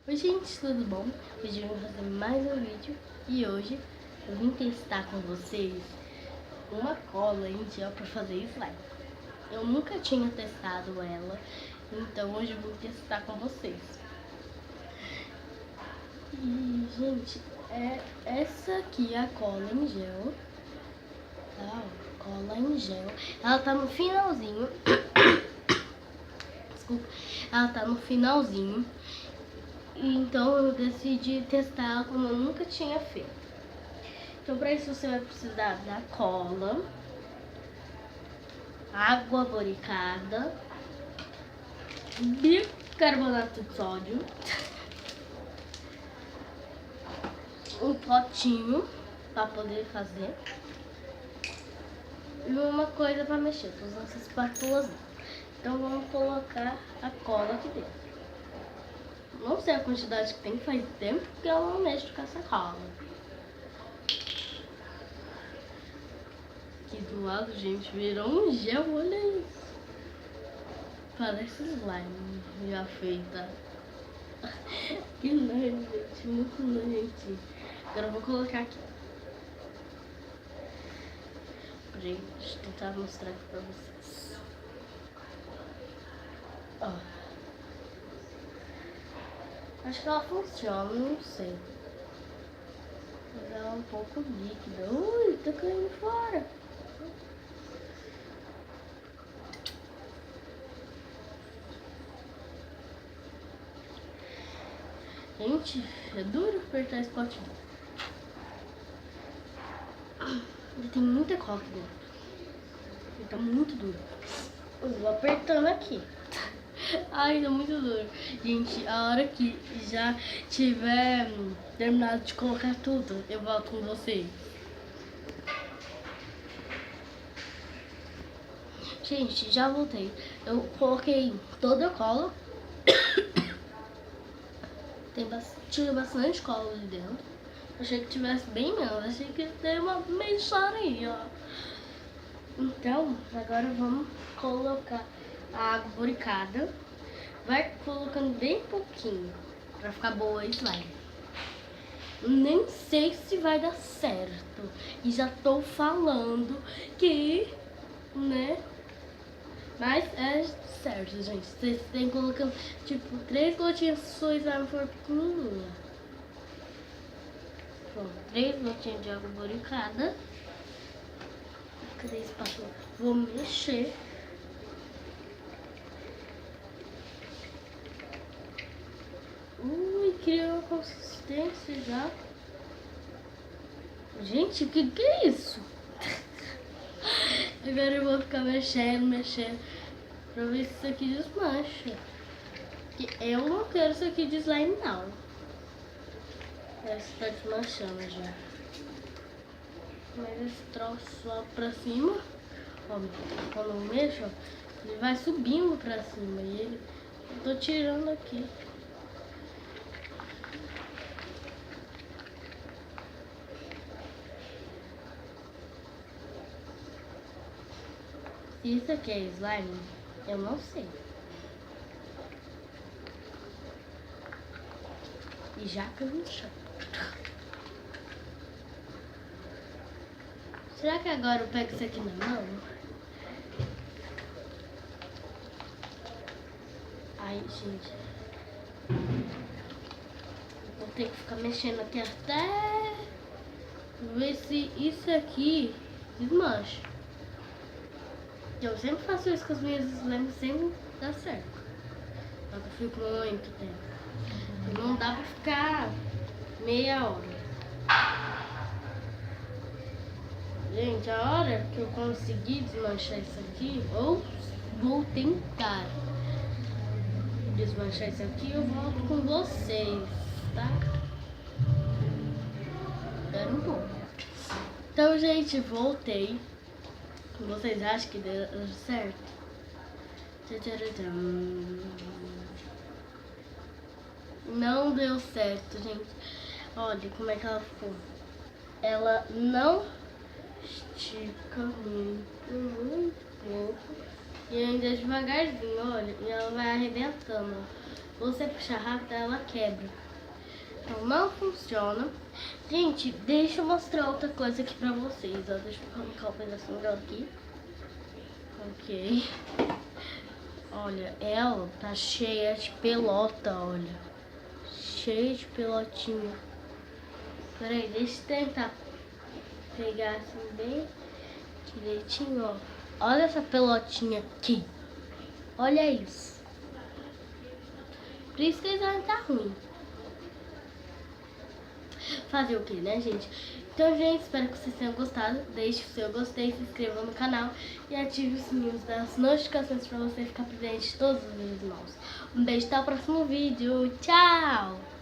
Oi gente, tudo bom? Hoje eu vou fazer mais um vídeo e hoje eu vim testar com vocês uma cola em gel para fazer slime. Eu nunca tinha testado ela, então hoje eu vou testar com vocês. E gente, essa aqui é a cola em gel, tá? Ó, cola em gel. Ela tá no finalzinho. Desculpa, ela tá no finalzinho. Então eu decidi testar ela como eu nunca tinha feito. Então para isso você vai precisar da cola, água boricada, bicarbonato de sódio, um potinho para poder fazer e uma coisa para mexer. Tô usando essas espátulas. Então vamos colocar a cola aqui dentro. Não sei a quantidade que tem, faz tempo que eu não mexo com essa cola. Aqui do lado, gente, virou um gel, olha isso. Parece slime já feita. Que nerd, gente, muito nerd. Agora eu vou colocar aqui. Gente, deixa eu tentar mostrar aqui pra vocês. Ó. Acho que ela funciona, não sei. Mas ela é um pouco líquida. Ui, tá caindo fora. Gente, é duro apertar esse potinho. Ele tem muita cola aqui dentro. Ele tá muito duro. Eu vou apertando aqui. Ai, tá muito duro. Gente, a hora que já tiver terminado de colocar tudo, eu volto com vocês. Gente, já voltei. Eu coloquei toda a cola. Tinha bastante cola ali dentro. Achei que tivesse bem menos. Achei que tem uma mexaria. Então, agora vamos colocar a água boricada. Vai colocando bem pouquinho pra ficar boa a slime. Nem sei se vai dar certo. E já tô falando que, né? Mas é certo, gente. Vocês têm colocando, tipo, 3 gotinhas se sua slime for pequenininha. Pronto, 3 gotinhas de água boricada. Cadê a espátula? Vou mexer. Ui, criou uma consistência já. Gente, o que é isso? Agora eu vou ficar mexendo, pra ver se isso aqui desmancha. Porque eu não quero isso aqui de slime, não. Parece que tá desmanchando já. Mas esse troço lá pra cima, ó, quando eu mexo, ó, ele vai subindo pra cima. E ele, eu tô tirando aqui. Se isso aqui é slime, eu não sei. E já caiu no chão. Será que agora eu pego isso aqui na mão? Ai, gente. Vou ter que ficar mexendo aqui até ver se isso aqui desmancha. Eu sempre faço isso com as minhas slimes sem dar certo. Só que eu fico muito tempo. Não dá pra ficar meia hora. Gente, a hora que eu conseguir desmanchar isso aqui, ou vou tentar desmanchar isso aqui, eu volto com vocês, tá? Espera um pouco. Então, gente, voltei. Vocês acham que deu certo? Não deu certo, gente. Olha como é que ela ficou. Ela não estica muito pouco. E ainda devagarzinho, olha. E ela vai arrebentando. você puxar rápido, ela quebra. Então não funciona. Gente, deixa eu mostrar outra coisa aqui pra vocês, ó. Deixa eu colocar o pedacinho dela aqui. Ok. Olha, ela tá cheia de pelota, olha. Cheia de pelotinha. Peraí, deixa eu tentar pegar assim bem direitinho, ó. Olha essa pelotinha aqui. Olha isso. Por isso que eles vão estar ruim. Fazer o que, né, gente? Então, gente, espero que vocês tenham gostado. Deixe o seu gostei, se inscreva no canal e ative os sininhos das notificações para você ficar presente de todos os vídeos novos. Um beijo, até o próximo vídeo. Tchau!